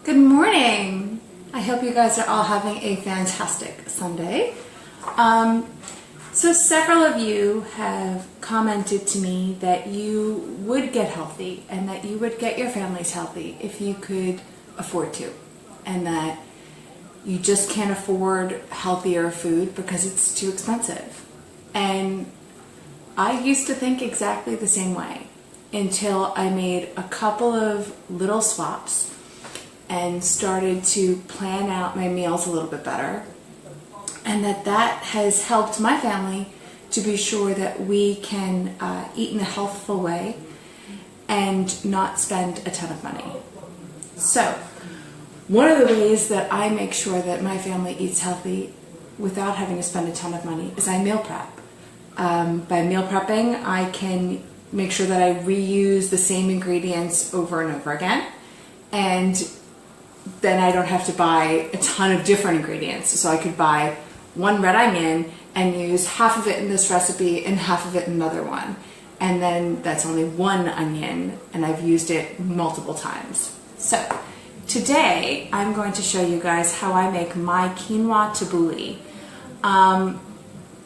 Good morning. I hope you guys are all having a fantastic Sunday. So several of you have commented to me that you would get healthy and that you would get your families healthy if you could afford to, and that you just can't afford healthier food because it's too expensive. And I used to think exactly the same way until I made a couple of little swaps and started to plan out my meals a little bit better, and that has helped my family to be sure that we can eat in a healthful way and not spend a ton of money. So one of the ways that I make sure that my family eats healthy without having to spend a ton of money is I meal prep. By meal prepping, I can make sure that I reuse the same ingredients over and over again, and then I don't have to buy a ton of different ingredients. So I could buy one red onion and use half of it in this recipe and half of it in another one. And then that's only one onion and I've used it multiple times. So today I'm going to show you guys how I make my Quinoa Tabbouli.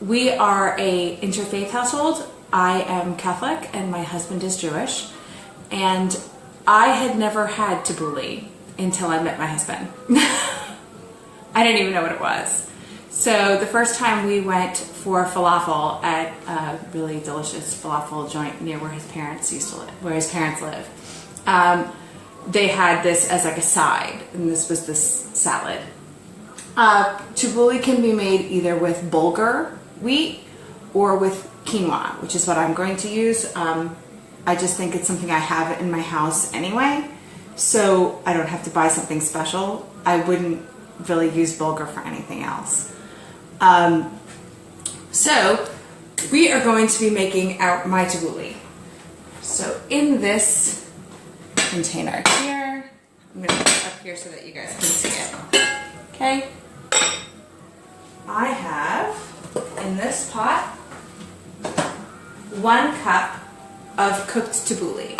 We are a interfaith household. I am Catholic and my husband is Jewish. And I had never had tabbouli until I met my husband. I didn't even know what it was. So the first time we went for falafel at a really delicious falafel joint near where his parents live, they had this as like a side, and this was this salad. Tabbouli can be made either with bulgur wheat or with quinoa, which is what I'm going to use. I just think it's something I have in my house anyway, so I don't have to buy something special. I wouldn't really use bulgur for anything else. So we are going to be making my tabbouli. So in this container here, I'm going to put it up here so that you guys can see it. Okay. I have in this pot 1 cup of cooked tabbouli.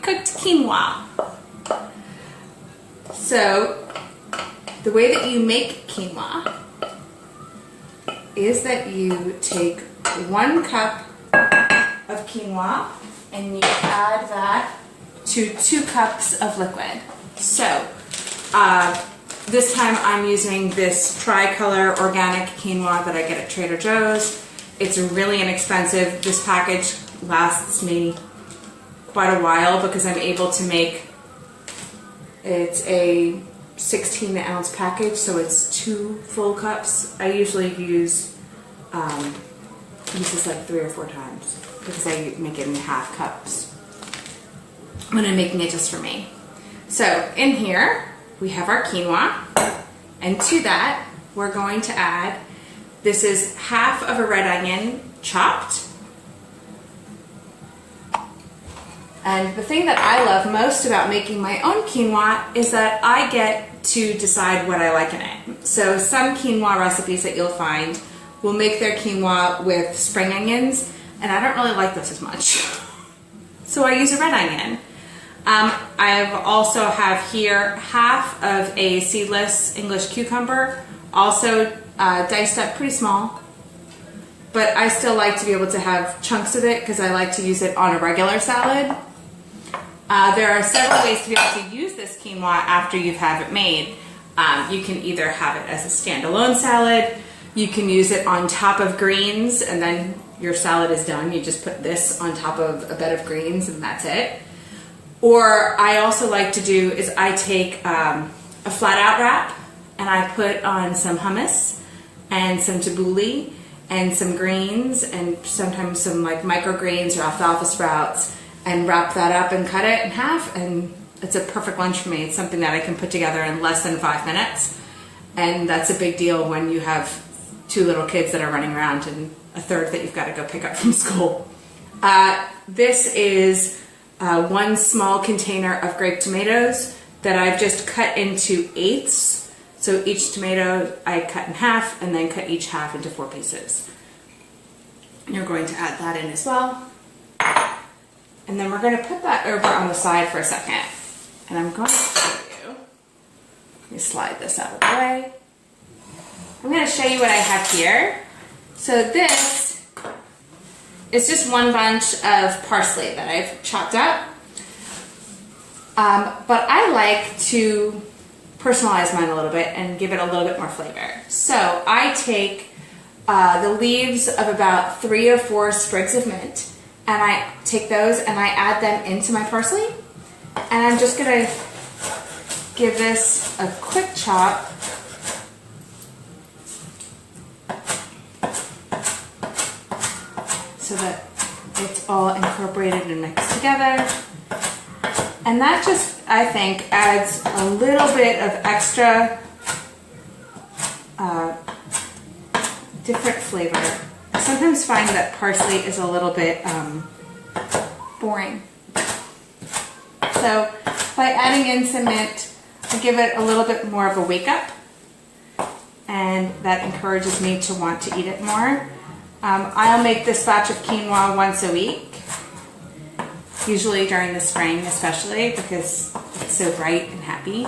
Cooked quinoa. So the way that you make quinoa is that you take 1 cup of quinoa and you add that to 2 cups of liquid. So this time I'm using this tricolor organic quinoa that I get at Trader Joe's. It's really inexpensive. This package lasts me quite a while because I'm able to make, it's a 16-ounce package, so it's 2 full cups. I usually use this like 3 or 4 times because I make it in half cups when I'm making it just for me. So in here we have our quinoa, and to that we're going to add, this is half of a red onion chopped. And the thing that I love most about making my own quinoa is that I get to decide what I like in it. So some quinoa recipes that you'll find will make their quinoa with spring onions, and I don't really like this as much. So I use a red onion. I also have here half of a seedless English cucumber, also diced up pretty small, but I still like to be able to have chunks of it because I like to use it on a regular salad. There are several ways to be able to use this quinoa after you have it made. You can either have it as a standalone salad, you can use it on top of greens, and then your salad is done. You just put this on top of a bed of greens and that's it. Or I also like to do is I take a flat out wrap and I put on some hummus and some tabbouli and some greens and sometimes some like microgreens or alfalfa sprouts, and wrap that up and cut it in half, and it's a perfect lunch for me. It's something that I can put together in less than 5 minutes, and that's a big deal when you have 2 little kids that are running around and a third that you've got to go pick up from school. This is 1 small container of grape tomatoes that I've just cut into 1/8. So each tomato I cut in half and then cut each half into 4 pieces. And you're going to add that in as well. And then we're going to put that over on the side for a second. And I'm going to show you. Let me slide this out of the way. I'm going to show you what I have here. So this is just one bunch of parsley that I've chopped up. But I like to personalize mine a little bit and give it a little bit more flavor. So I take the leaves of about 3 or 4 sprigs of mint, and I take those and I add them into my parsley. And I'm just going to give this a quick chop. So that it's all incorporated and mixed together. And that just, I think, adds a little bit of extra different flavor. I sometimes find that parsley is a little bit boring. So by adding in some mint, I give it a little bit more of a wake up, and that encourages me to want to eat it more. I'll make this batch of quinoa once a week, usually during the spring especially because it's so bright and happy.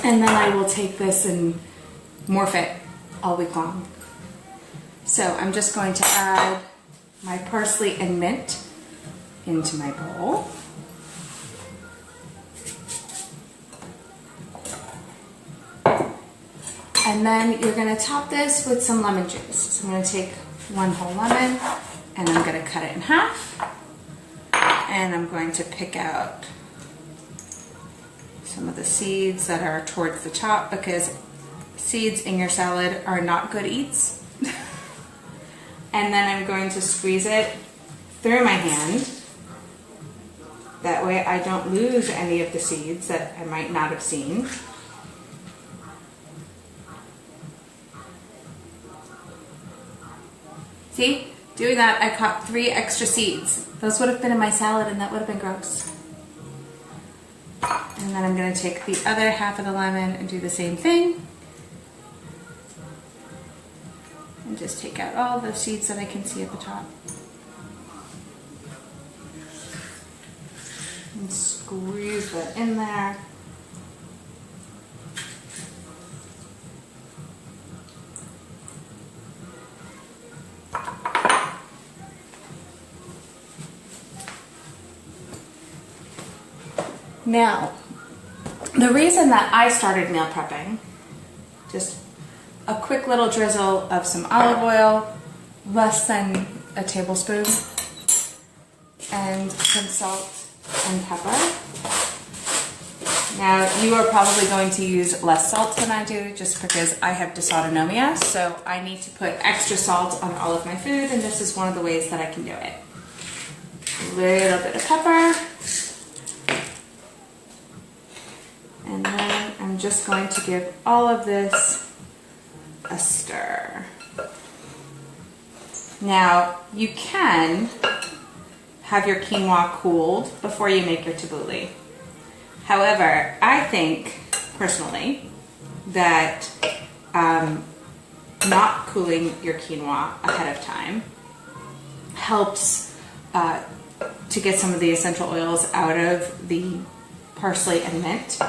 And then I will take this and morph it all week long. So I'm just going to add my parsley and mint into my bowl. And then you're going to top this with some lemon juice. So I'm going to take 1 whole lemon and I'm going to cut it in half. And I'm going to pick out some of the seeds that are towards the top because seeds in your salad are not good eats. And then I'm going to squeeze it through my hand. That way I don't lose any of the seeds that I might not have seen. See? Doing that, I caught 3 extra seeds. Those would have been in my salad and that would have been gross. And then I'm going to take the other half of the lemon and do the same thing. And just take out all the seeds that I can see at the top. And squeeze that in there. Now, the reason that I started meal prepping, just a quick little drizzle of some olive oil, less than a tablespoon, and some salt and pepper. Now, you are probably going to use less salt than I do just because I have dysautonomia, so I need to put extra salt on all of my food, and this is one of the ways that I can do it. A little bit of pepper. And then I'm just going to give all of this a stir. Now, you can have your quinoa cooled before you make your tabbouli. However, I think, personally, that not cooling your quinoa ahead of time helps to get some of the essential oils out of the parsley and mint,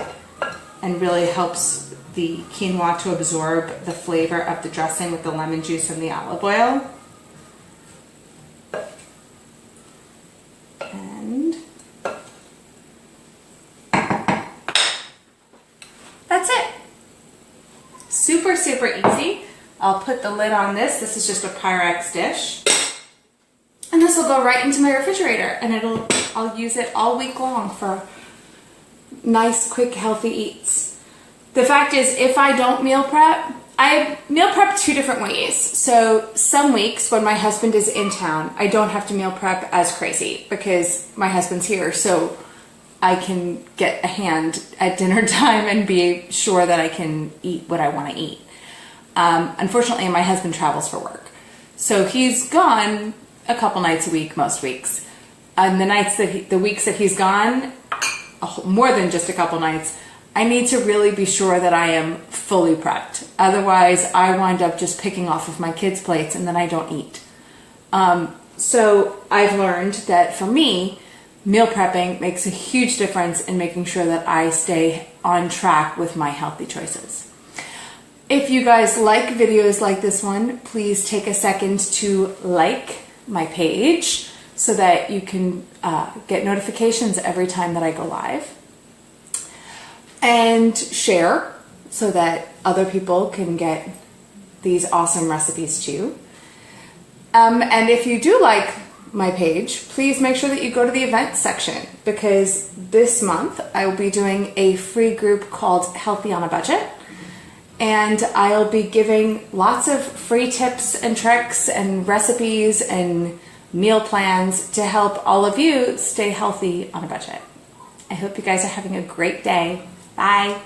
and really helps the quinoa to absorb the flavor of the dressing with the lemon juice and the olive oil. And that's it. Super, super easy. I'll put the lid on this. This is just a Pyrex dish. And this will go right into my refrigerator, and I'll use it all week long for nice, quick, healthy eats. The fact is, if I don't meal prep, I meal prep 2 different ways. So some weeks when my husband is in town, I don't have to meal prep as crazy because my husband's here, so I can get a hand at dinner time and be sure that I can eat what I want to eat. Unfortunately, my husband travels for work, so he's gone a couple nights a week, most weeks. And the weeks that he's gone, more than just a couple nights, I need to really be sure that I am fully prepped. Otherwise, I wind up just picking off of my kids' plates and then I don't eat. So I've learned that for me, meal prepping makes a huge difference in making sure that I stay on track with my healthy choices. If you guys like videos like this one, please take a second to like my page so that you can get notifications every time that I go live. And share so that other people can get these awesome recipes too. And if you do like my page, please make sure that you go to the events section, because this month I will be doing a free group called Healthy on a Budget, and I'll be giving lots of free tips and tricks and recipes and meal plans to help all of you stay healthy on a budget. I hope you guys are having a great day. Bye.